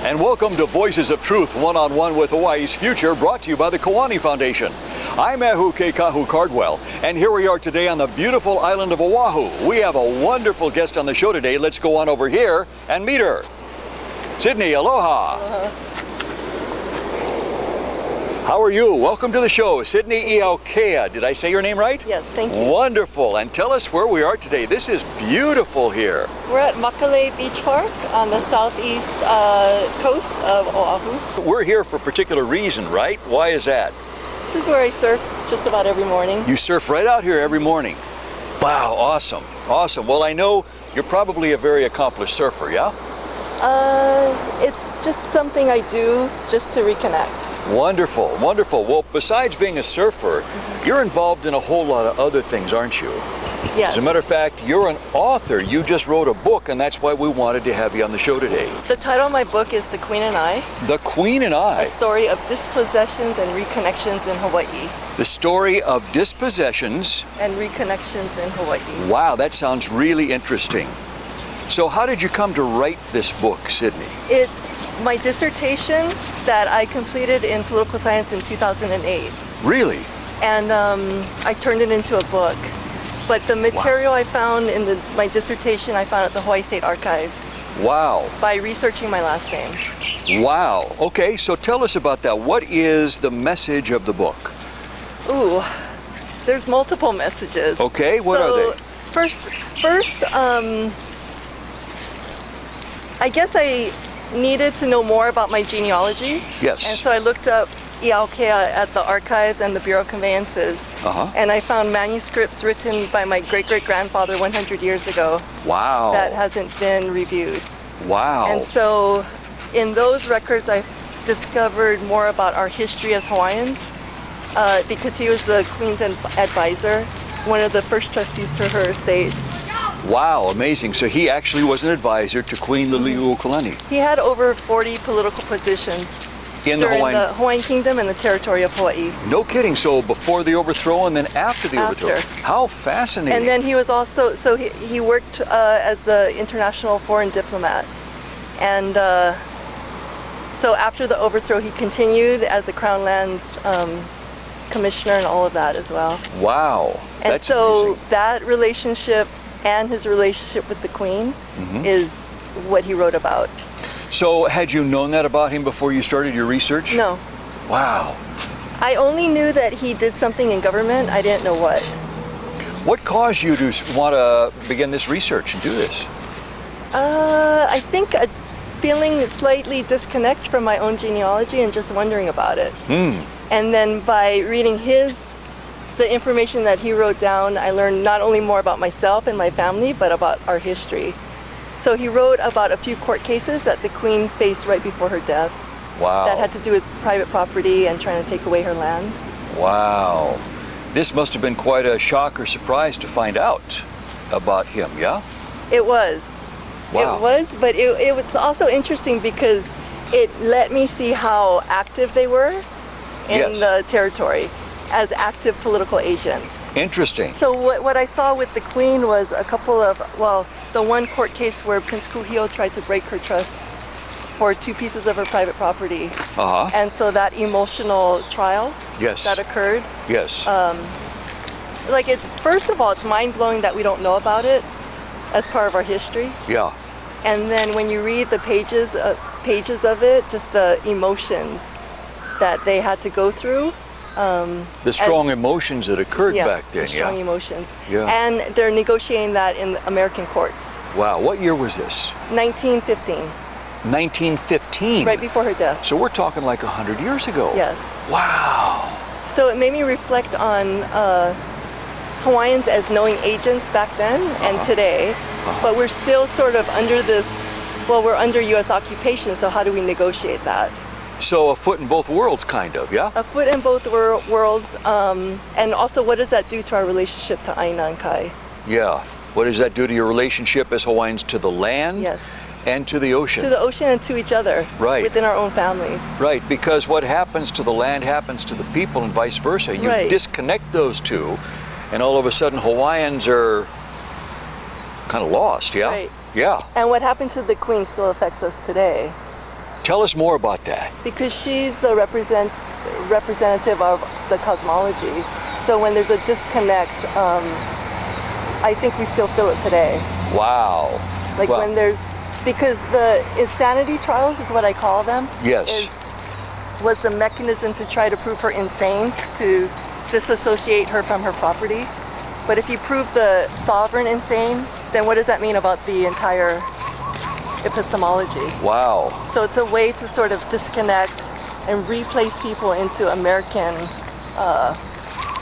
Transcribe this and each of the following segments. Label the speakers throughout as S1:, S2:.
S1: And welcome to Voices of Truth, one-on-one with Hawaii's future, brought to you by the Colonial Foundation. I'm Iaukea Cardwell, and here we are today on the beautiful island of Oahu. We have a wonderful guest on the show today. Let's go on over here and meet her. Sydney, aloha.
S2: Aloha.
S1: How are you? Welcome to the show, Sydney Iaukea. Did I say your name right?
S2: Yes, thank you.
S1: Wonderful. And tell us where we are today. This is beautiful here.
S2: We're at Makale Beach Park on the southeast coast of Oahu.
S1: We're here for a particular reason, right? Why is that?
S2: This is where I surf just about every morning.
S1: You surf right out here every morning. Wow, awesome, awesome. Well, I know you're probably a very accomplished surfer, yeah?
S2: It's just something I do just to reconnect.
S1: Wonderful, wonderful. Well, besides being a surfer, you're involved in a whole lot of other things, aren't you?
S2: Yes.
S1: As a matter of fact, you're an author. You just wrote a book, and that's why we wanted to have you on the show today.
S2: The title of my book is The Queen and I.
S1: The Queen and I.
S2: A story of dispossessions and reconnections in Hawaii.
S1: The story of dispossessions
S2: and reconnections in Hawaii.
S1: Wow, that sounds really interesting. So how did you come to write this book, Sydney?
S2: It's my dissertation that I completed in political science in 2008.
S1: Really?
S2: And I turned it into a book. But the material I found in my dissertation, I found at the Hawaii State Archives.
S1: Wow.
S2: By researching my last name.
S1: Wow. Okay, so tell us about that. What is the message of the book?
S2: Ooh, there's multiple messages.
S1: Okay, what are they?
S2: First, I guess I needed to know more about my genealogy.
S1: Yes.
S2: And so I looked up Iaukea at the archives and the Bureau of Conveyances. And I found manuscripts written by my great-great-grandfather 100 years ago.
S1: Wow.
S2: That hasn't been reviewed.
S1: Wow.
S2: And so in those records I discovered more about our history as Hawaiians because he was the Queen's advisor, one of the first trustees to her estate.
S1: Wow, amazing. So he actually was an advisor to Queen Liliuokalani.
S2: He had over 40 political positions
S1: in
S2: during the Hawaiian Kingdom and the territory of Hawaii.
S1: No kidding. So before the overthrow and then after the overthrow. How fascinating.
S2: And then he was also, so he worked as the international foreign diplomat. And so after the overthrow, he continued as the Crown Lands commissioner and all of that as well.
S1: Wow.
S2: And
S1: that's
S2: so
S1: amazing.
S2: That relationship and his relationship with the Queen is what he wrote about.
S1: So had you known that about him before you started your research?
S2: No.
S1: Wow.
S2: I only knew that he did something in government. I didn't know what.
S1: What caused you to want to begin this research and do this?
S2: I think a feeling slightly disconnect from my own genealogy and just wondering about it. And then by reading the information that he wrote down, I learned not only more about myself and my family, but about our history. So he wrote about a few court cases that the Queen faced right before her death.
S1: Wow.
S2: That had to do with private property and trying to take away her land.
S1: Wow. This must have been quite a shock or surprise to find out about him, yeah?
S2: It was.
S1: Wow.
S2: It was, but it was also interesting because it let me see how active they were in the territory as active political agents.
S1: Interesting.
S2: So what I saw with the Queen was a couple of, well, the one court case where Prince Kuhio tried to break her trust for 2 pieces of her private property. And so that emotional trial that occurred.
S1: Yes.
S2: Like first of all, it's mind-blowing that we don't know about it as part of our history.
S1: Yeah.
S2: And then when you read the pages of it, just the emotions that they had to go through.
S1: The strong emotions that occurred back then,
S2: the strong emotions.
S1: Yeah.
S2: And they're negotiating that in American courts.
S1: Wow, what year was this?
S2: 1915.
S1: 1915?
S2: Right before her death.
S1: So we're talking like 100 years ago.
S2: Yes.
S1: Wow.
S2: So it made me reflect on Hawaiians as knowing agents back then and today, but we're still sort of under this, well, we're under U.S. occupation, so how do we negotiate that?
S1: So a foot in both worlds, kind of, yeah?
S2: A foot in both worlds, and also what does that do to our relationship to Aina and Kai?
S1: Yeah. What does that do to your relationship as Hawaiians to the land?
S2: Yes.
S1: And to the ocean.
S2: To the ocean and to each other.
S1: Right.
S2: Within our own families.
S1: Right, because what happens to the land happens to the people and vice versa. You disconnect those two, and all of a sudden Hawaiians are kind of lost, yeah?
S2: Right.
S1: Yeah.
S2: And what happened to the Queen still affects us today.
S1: Tell us more about that.
S2: Because she's the representative of the cosmology. So when there's a disconnect, I think we still feel it today.
S1: Wow.
S2: Like
S1: Wow.
S2: when there's, because the insanity trials is what I call them.
S1: Yes.
S2: Was the mechanism to try to prove her insane, to disassociate her from her property. But if you prove the sovereign insane, then what does that mean about the entire epistemology?
S1: Wow.
S2: So it's a way to sort of disconnect and replace people into American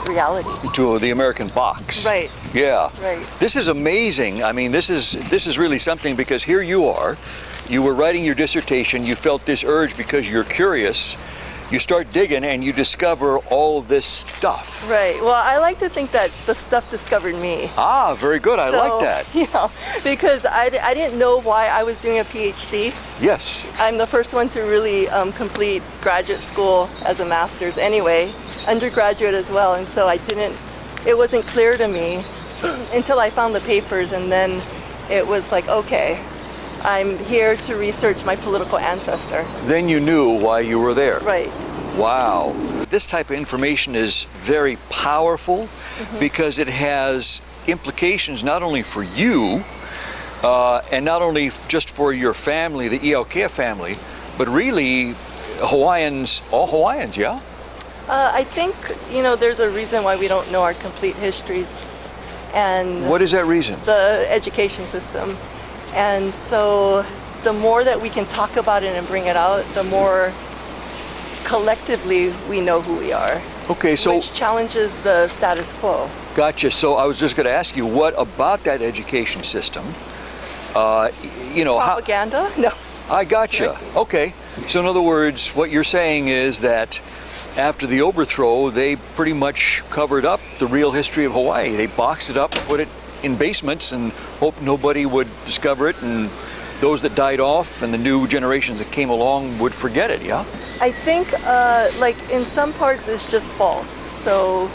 S2: reality.
S1: To the American box.
S2: Right.
S1: Yeah.
S2: Right.
S1: This is amazing. I mean, this is really something, because here you are, you were writing your dissertation, you felt this urge because you're curious, you start digging and you discover all this stuff.
S2: Right. Well, I like to think that the stuff discovered me.
S1: Ah, very good. I like that.
S2: You know, because I didn't know why I was doing a PhD.
S1: Yes.
S2: I'm the first one to really complete graduate school as a master's anyway, undergraduate as well, and so it wasn't clear to me until I found the papers, and then it was like, okay, I'm here to research my political ancestor.
S1: Then you knew why you were there.
S2: Right.
S1: Wow. This type of information is very powerful because it has implications not only for you, and not only just for your family, the Iaukea family, but really Hawaiians, all Hawaiians, yeah?
S2: I think, you know, there's a reason why we don't know our complete histories. And
S1: What is that reason?
S2: the education system. And so the more that we can talk about it and bring it out, the more collectively we know who we are.
S1: Okay, so
S2: Which challenges the status quo.
S1: gotcha. So I was just going to ask you, what about that education system? You know, how,
S2: Propaganda? No.
S1: I gotcha. Okay. So in other words, what you're saying is that after the overthrow, they pretty much covered up the real history of Hawaii. They boxed it up, put it in basements, and hoped nobody would discover it, and those that died off and the new generations that came along would forget it, yeah?
S2: I think, like, in some parts it's just false. So,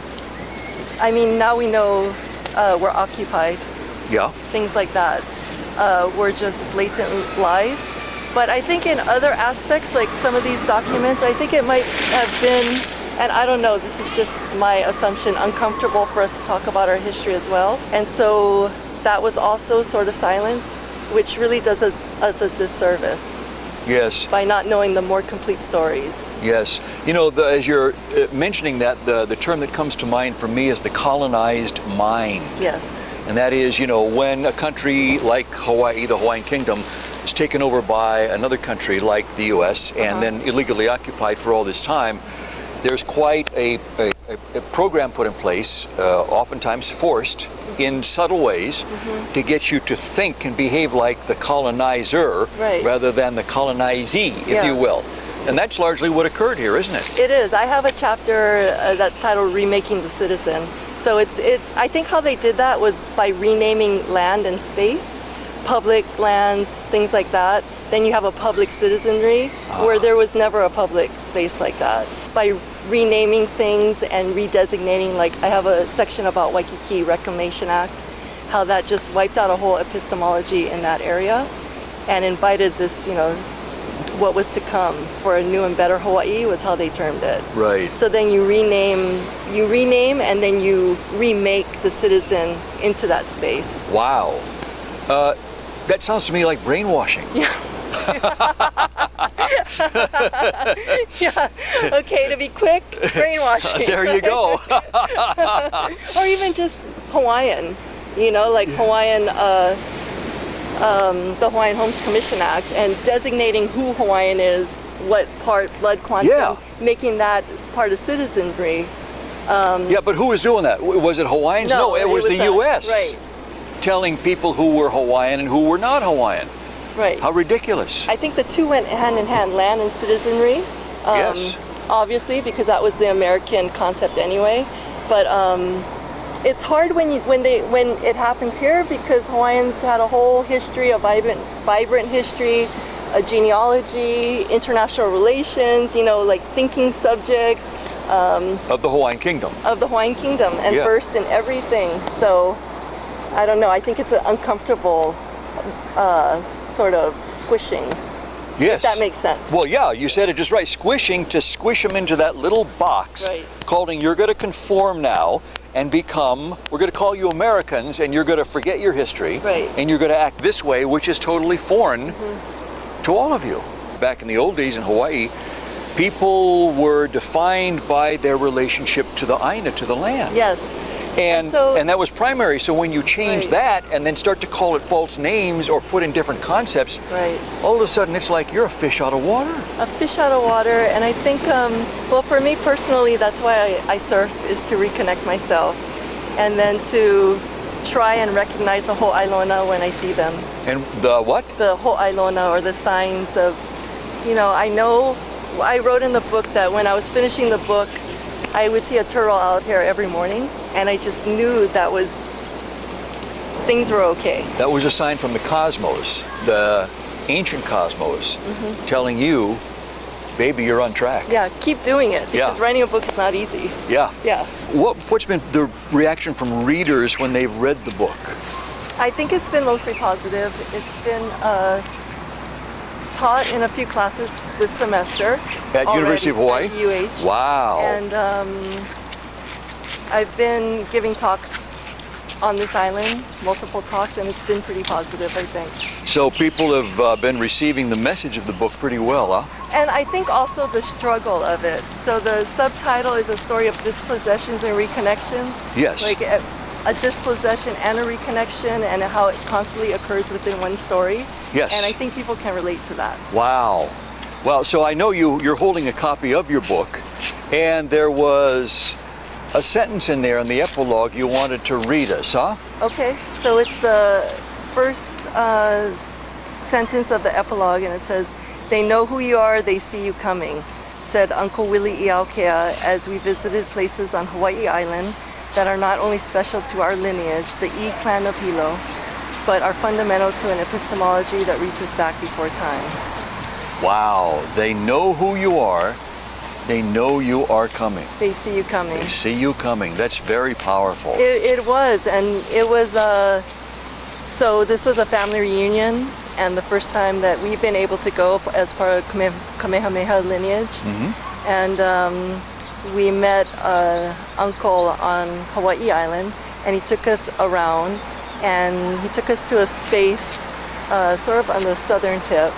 S2: I mean, now we know we're occupied.
S1: Yeah.
S2: Things like that were just blatant lies. But I think in other aspects, like some of these documents, I think it might have been, and I don't know, this is just my assumption, uncomfortable for us to talk about our history as well. And so that was also sort of silenced, which really does us a disservice.
S1: Yes.
S2: By not knowing the more complete stories.
S1: Yes. You know, as you're mentioning that, the term that comes to mind for me is the colonized mind.
S2: Yes.
S1: And that is, you know, when a country like Hawaii, the Hawaiian Kingdom, is taken over by another country like the U.S. and then illegally occupied for all this time, there's quite a program put in place, oftentimes forced, in subtle ways, to get you to think and behave like the colonizer rather than the colonizee, if you will. And that's largely what occurred here, isn't it?
S2: It is. I have a chapter that's titled Remaking the Citizen. So I think how they did that was by renaming land and space, public lands, things like that. Then you have a public citizenry where there was never a public space like that. By renaming things and redesignating, like I have a section about Waikiki Reclamation Act, how that just wiped out a whole epistemology in that area and invited this, you know, what was to come for a new and better Hawaii was how they termed it.
S1: Right.
S2: So then you rename and then you remake the citizen into that space.
S1: Wow. That sounds to me like brainwashing.
S2: Yeah. Yeah. Okay, to be quick, brainwashing.
S1: There you go.
S2: Or even just Hawaiian, you know, like Hawaiian, the Hawaiian Homes Commission Act, and designating who Hawaiian is, what part, blood quantum, making that part of citizenry.
S1: Yeah, but who was doing that? Was it Hawaiians? No, it was the U.S.
S2: Right.
S1: Telling people who were Hawaiian and who were not Hawaiian.
S2: Right.
S1: How ridiculous.
S2: I think the two went hand in hand, land and citizenry.
S1: Yes.
S2: Obviously, because that was the American concept anyway. But it's hard when it happens here because Hawaiians had a whole history, a vibrant history, a genealogy, international relations, you know, like thinking subjects.
S1: Of the Hawaiian Kingdom.
S2: Of the Hawaiian Kingdom, and versed in everything. So, I don't know, I think it's an uncomfortable sort of squishing
S1: Yes.
S2: If that makes sense.
S1: Well, yeah, you said it just right. Squishing, to squish them into that little box,
S2: Right.
S1: calling you're going to conform now and become, we're going to call you Americans, and you're going to forget your history.
S2: Right.
S1: And you're going to act this way, which is totally foreign to all of you. Back in the old days in Hawaii, people were defined by their relationship to the Aina, to the land.
S2: Yes.
S1: And that was primary. So when you change
S2: Right.
S1: that and then start to call it false names or put in different concepts,
S2: Right.
S1: all of a sudden it's like you're a fish out of water.
S2: A fish out of water, and I think, well, for me personally, that's why I surf, is to reconnect myself, and then to try and recognize the ho'ailona when I see them.
S1: And the what?
S2: The ho'ailona, or the signs of, I wrote in the book that when I was finishing the book, I would see a turtle out here every morning, and I just knew things were okay.
S1: That was a sign from the cosmos, the ancient cosmos, telling you, baby, you're on track.
S2: Yeah, keep doing it, because
S1: Yeah.
S2: writing a book is not easy.
S1: Yeah.
S2: Yeah.
S1: What's been the reaction from readers when they've read the book?
S2: I think it's been mostly positive. It's been taught in a few classes this semester.
S1: At University of Hawaii?
S2: At UH.
S1: Wow.
S2: And I've been giving talks on this island, multiple talks, and it's been pretty positive, I think.
S1: So people have been receiving the message of the book pretty well, huh?
S2: And I think also the struggle of it. So the subtitle is a story of dispossessions and reconnections.
S1: Yes.
S2: Like a dispossession and a reconnection, and how it constantly occurs within one story.
S1: Yes.
S2: And I think people can relate to that.
S1: Wow. Well, so I know you're holding a copy of your book, and there was a sentence in there in the epilogue you wanted to read us, huh?
S2: Okay, so it's the first sentence of the epilogue, and it says, "They know who you are, they see you coming," said Uncle Willie Iaukea as we visited places on Hawaii Island that are not only special to our lineage, the E clan of Hilo, but are fundamental to an epistemology that reaches back before time.
S1: Wow. They know who you are. They know you are coming.
S2: They see you coming.
S1: They see you coming. That's very powerful.
S2: It was, and it was, so this was a family reunion, and the first time that we've been able to go as part of Kamehameha lineage. And we met uncle on Hawaii Island, and he took us around, and he took us to a space sort of on the southern tip,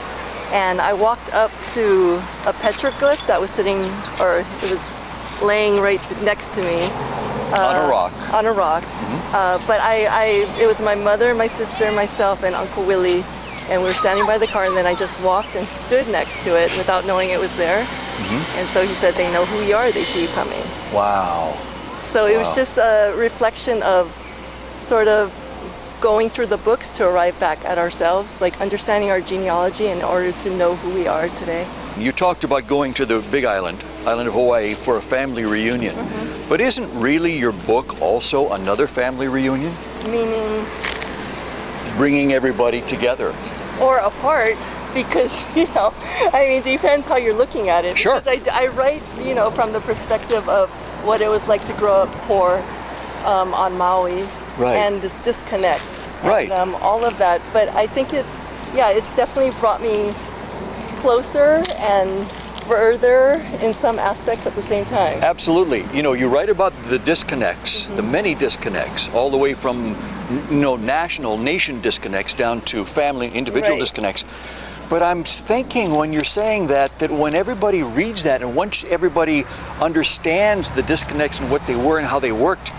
S2: and I walked up to a petroglyph that was sitting, or it was laying right next to me.
S1: On a rock.
S2: On a rock. But it was my mother, my sister, myself, and Uncle Willie, and we were standing by the car, and then I just walked and stood next to it without knowing it was there. And so he said, "They know who you are, they see you coming."
S1: Wow.
S2: So it was just a reflection of sort of going through the books to arrive back at ourselves, like understanding our genealogy in order to know who we are today.
S1: You talked about going to the Big Island, island of Hawaii, for a family reunion. But isn't really your book also another family reunion?
S2: Meaning,
S1: Bringing everybody together.
S2: or apart, because, it depends how you're looking at it.
S1: Sure.
S2: Because I write, from the perspective of what it was like to grow up poor on Maui.
S1: Right.
S2: And this disconnect.
S1: Right.
S2: And all of that. But I think it's definitely brought me closer and further in some aspects at the same time.
S1: Absolutely. You write about the disconnects, the many disconnects, all the way from nation disconnects down to family, individual
S2: Right.
S1: disconnects. But I'm thinking when you're saying that when everybody reads that and once everybody understands the disconnects and what they were and how they worked,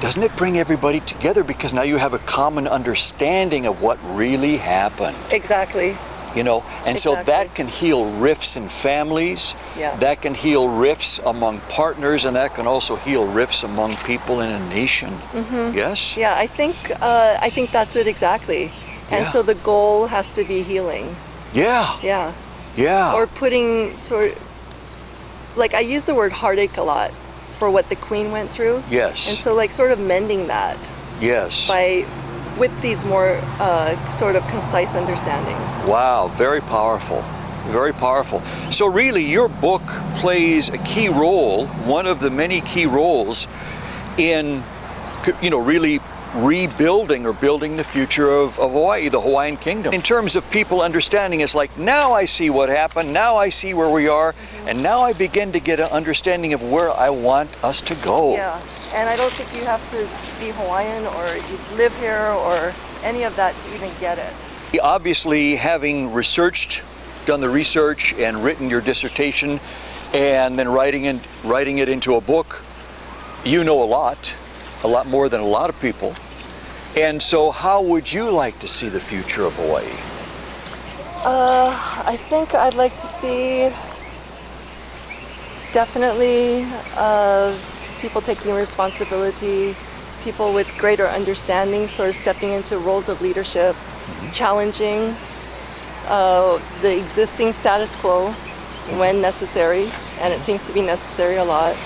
S1: doesn't it bring everybody together, because now you have a common understanding of what really happened?
S2: Exactly.
S1: And so that can heal rifts in families.
S2: Yeah.
S1: That can heal rifts among partners, and that can also heal rifts among people in a nation. Yes?
S2: Yeah, I think that's it exactly. And
S1: Yeah.
S2: so the goal has to be healing.
S1: Yeah.
S2: Yeah.
S1: Yeah.
S2: Or putting I use the word heartache a lot for what the Queen went through.
S1: Yes.
S2: And so sort of mending that
S1: Yes.
S2: with these more sort of concise understandings.
S1: Wow, very powerful. Very powerful. So really, your book plays a key role, one of the many key roles in, really rebuilding or building the future of Hawaii, the Hawaiian kingdom. In terms of people understanding, it's like, now I see what happened, now I see where we are, and now I begin to get an understanding of where I want us to go.
S2: Yeah, and I don't think you have to be Hawaiian or you live here or any of that to even get it.
S1: Obviously, having researched, done the research and written your dissertation, and then writing it into a book, you know a lot more than a lot of people. And so how would you like to see the future of Hawaii?
S2: I think I'd like to see definitely people taking responsibility, people with greater understanding, sort of stepping into roles of leadership, challenging the existing status quo when necessary, and it seems to be necessary a lot.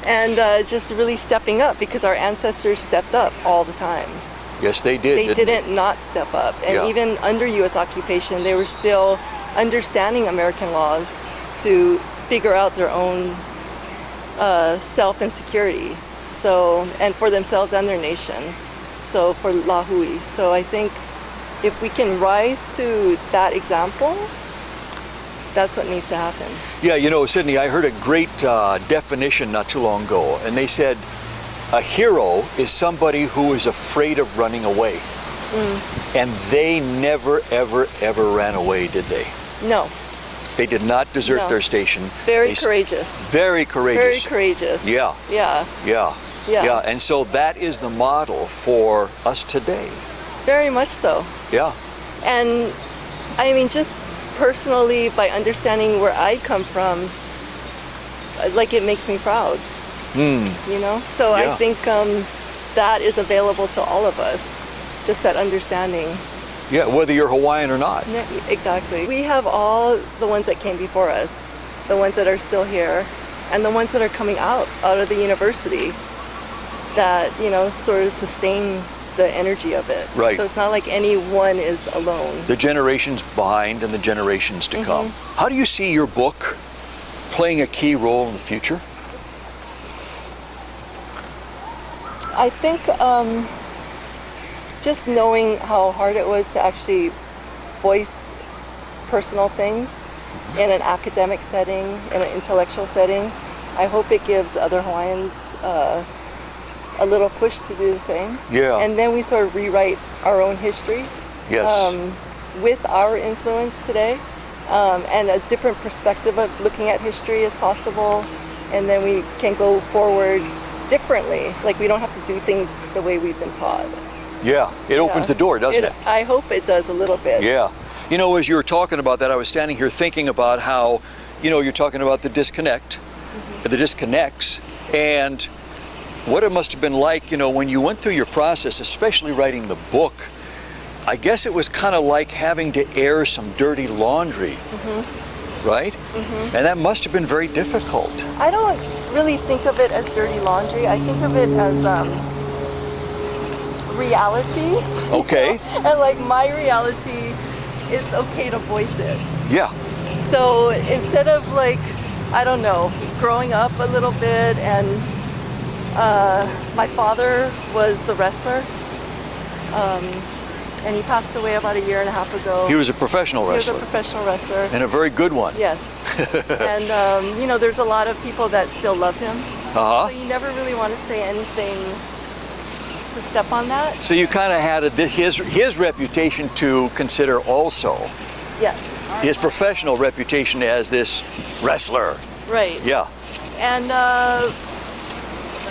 S2: And just really stepping up, because our ancestors stepped up all the time.
S1: Yes, they did.
S2: They didn't not step up. And even under U.S. occupation, they were still understanding American laws to figure out their own self and security. So, and for themselves and their nation. So for Lahui. So I think if we can rise to that example, that's what needs to happen.
S1: Yeah, you know, Sydney, I heard a great definition not too long ago, and they said a hero is somebody who is afraid of running away. And they never, ever, ever ran away, did they?
S2: No.
S1: They did not desert their station.
S2: Very courageous.
S1: Very courageous.
S2: Very courageous.
S1: Yeah.
S2: Yeah.
S1: Yeah.
S2: Yeah.
S1: Yeah. And so that is the model for us today.
S2: Very much so.
S1: Yeah.
S2: And I mean, just personally, by understanding where I come from, like, it makes me proud. You know? So I think that is available to all of us, just that understanding.
S1: Yeah, whether you're Hawaiian or not.
S2: Yeah, exactly. We have all the ones that came before us, the ones that are still here, and the ones that are coming out of the university that, you know, sort of sustain the energy of it.
S1: Right.
S2: So it's not like any one is alone.
S1: The generations behind and the generations to come. How do you see your book playing a key role in the future?
S2: I think just knowing how hard it was to actually voice personal things in an academic setting, in an intellectual setting, I hope it gives other Hawaiians a little push to do the same.
S1: Yeah.
S2: And then we sort of rewrite our own history.
S1: Yes.
S2: With our influence today, and a different perspective of looking at history as possible, and then we can go forward differently. Like, we don't have to do things the way we've been taught.
S1: Yeah, it opens the door, doesn't it?
S2: I hope it does a little bit.
S1: Yeah. You know, as you were talking about that, I was standing here thinking about how, you know, you're talking about the disconnect, the disconnects, and what it must have been like, you know, when you went through your process, especially writing the book. I guess it was kind of like having to air some dirty laundry, right? And that must have been very difficult.
S2: I don't really think of it as dirty laundry. I think of it as reality.
S1: Okay.
S2: And like, my reality, it's okay to voice it.
S1: Yeah.
S2: So instead of, like, I don't know, growing up a little bit, and my father was the wrestler. And he passed away about 1.5 years ago.
S1: He was a professional wrestler.
S2: He was a professional wrestler.
S1: And a very good one.
S2: Yes. And, you know, there's a lot of people that still love him. So you never really want to say anything to step on that.
S1: So you kind of had his reputation to consider also.
S2: Yes.
S1: His professional reputation as this wrestler.
S2: Right.
S1: Yeah.
S2: And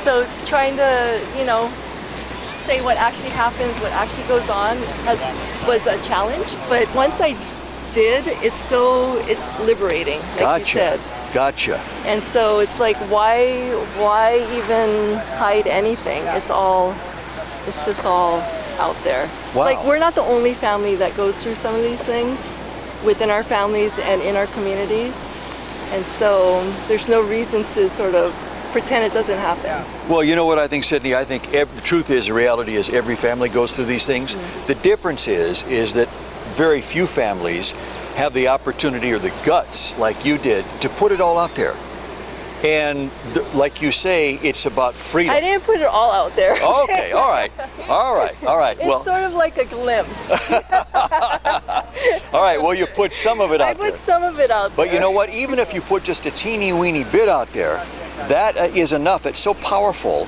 S2: so trying to, you know, say what actually happens, what actually goes on, was a challenge. But once I did, it's liberating, like you said.
S1: Gotcha.
S2: And so it's like, why even hide anything? It's just all out there.
S1: Wow.
S2: Like, we're not the only family that goes through some of these things within our families and in our communities. And so there's no reason to sort of pretend it doesn't happen.
S1: Well, you know what I think, Sydney? I think the truth is, the reality is, every family goes through these things. The difference is that very few families have the opportunity or the guts, like you did, to put it all out there. And like you say, it's about freedom.
S2: I didn't put it all out there.
S1: Okay, all right.
S2: It's sort of like a glimpse.
S1: All right, well, you put some of it out there.
S2: I put some of it out there.
S1: But you know what? Even if you put just a teeny weeny bit out there, that is enough. It's so powerful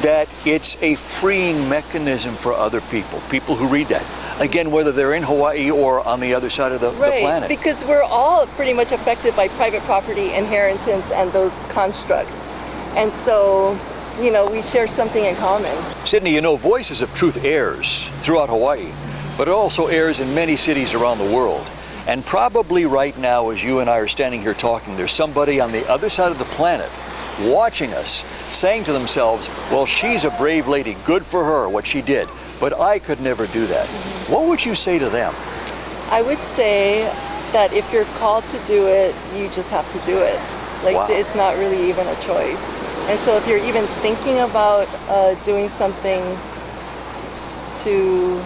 S1: that it's a freeing mechanism for other people who read that. Again, whether they're in Hawaii or on the other side of the planet.
S2: Because we're all pretty much affected by private property, inheritance, and those constructs. And so, you know, we share something in common.
S1: Sydney, you know, Voices of Truth airs throughout Hawaii, but it also airs in many cities around the world. And probably right now, as you and I are standing here talking, there's somebody on the other side of the planet watching us, saying to themselves, well, she's a brave lady, good for her, what she did, but I could never do that. What would you say to them?
S2: I would say that if you're called to do it, you just have to do it. Like,
S1: wow.
S2: It's not really even a choice. And so if you're even thinking about doing something to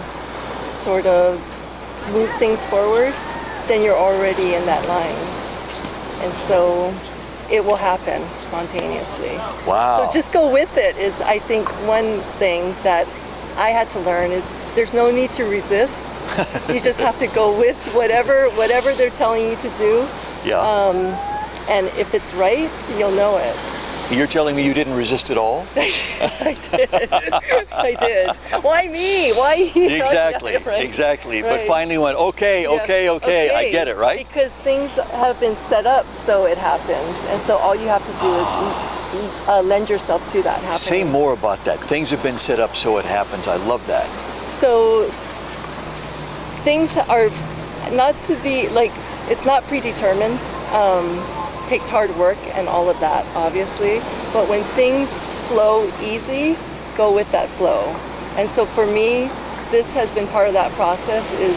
S2: sort of move things forward, then you're already in that line. And so it will happen spontaneously.
S1: Wow.
S2: So just go with it is, I think, one thing that I had to learn is there's no need to resist. You just have to go with whatever they're telling you to do.
S1: Yeah.
S2: And if it's right, you'll know it.
S1: You're telling me you didn't resist at all?
S2: I did. I did. Why me? Why you?
S1: Exactly,
S2: yeah, right.
S1: exactly.
S2: Right.
S1: But finally went, okay, I get it, right?
S2: Because things have been set up so it happens. And so all you have to do is lend yourself to that happening.
S1: Say more about that. Things have been set up so it happens. I love that.
S2: So things are not to be, like, it's not predetermined. Takes hard work and all of that, obviously. But when things flow easy, go with that flow. And so for me, this has been part of that process, is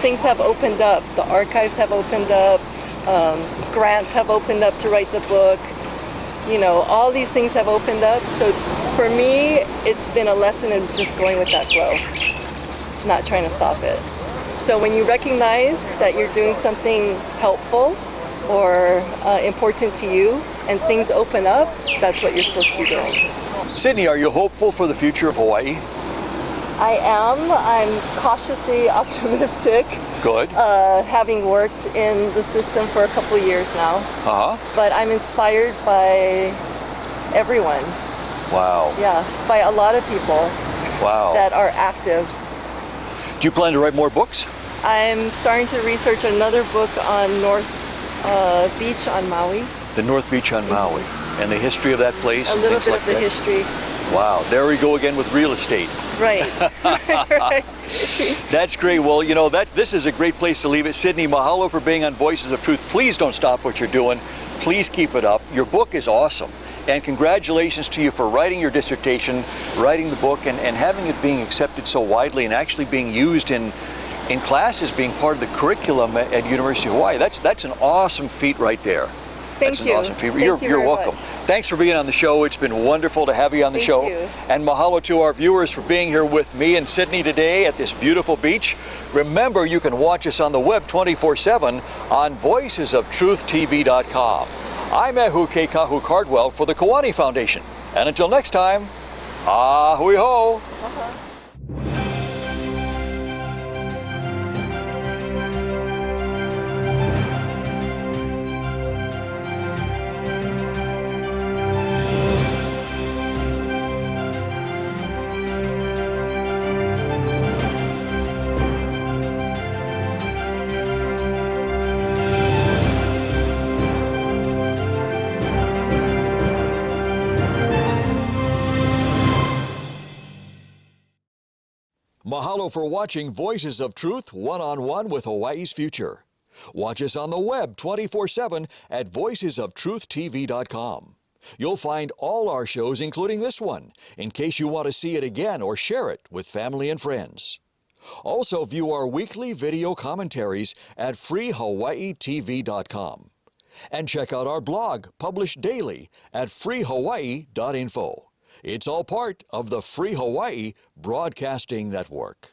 S2: things have opened up. The archives have opened up. Grants have opened up to write the book. You know, all these things have opened up. So for me, it's been a lesson in just going with that flow, not trying to stop it. So when you recognize that you're doing something helpful or important to you and things open up, that's what you're supposed to be doing.
S1: Sydney, are you hopeful for the future of Hawaii?
S2: I am. I'm cautiously optimistic.
S1: Good.
S2: Having worked in the system for a couple of years now. But I'm inspired by everyone.
S1: Wow.
S2: Yeah, by a lot of people.
S1: Wow.
S2: That are active.
S1: Do you plan to write more books?
S2: I'm starting to research another book on North Beach on Maui.
S1: The North Beach on Maui, and the history of that place.
S2: A little bit of the history.
S1: Wow, there we go again with real estate.
S2: Right. Right.
S1: That's great. Well, you know, this is a great place to leave it. Sydney, mahalo for being on Voices of Truth. Please don't stop what you're doing. Please keep it up. Your book is awesome. And congratulations to you for writing your dissertation, writing the book, and having it being accepted so widely and actually being used in classes, being part of the curriculum at University of Hawaii. That's an awesome feat right there.
S2: Thank you.
S1: That's an awesome feat.
S2: Thank you
S1: You're
S2: very
S1: welcome.
S2: much.
S1: Thanks for being on the show. It's been wonderful to have you on the show.
S2: You.
S1: And mahalo to our viewers for being here with me in Sydney today at this beautiful beach. Remember, you can watch us on the web 24/7 on voicesoftruth.tv.com. I'm Iaukea Kahu Cardwell for the Kiwani Foundation. And until next time, ahui ho! Mahalo for watching Voices of Truth one-on-one with Hawaii's Future. Watch us on the web 24/7 at voicesoftruth.tv.com. You'll find all our shows, including this one, in case you want to see it again or share it with family and friends. Also view our weekly video commentaries at freehawaiitv.com. And check out our blog, published daily, at freehawaii.info. It's all part of the Free Hawaii Broadcasting Network.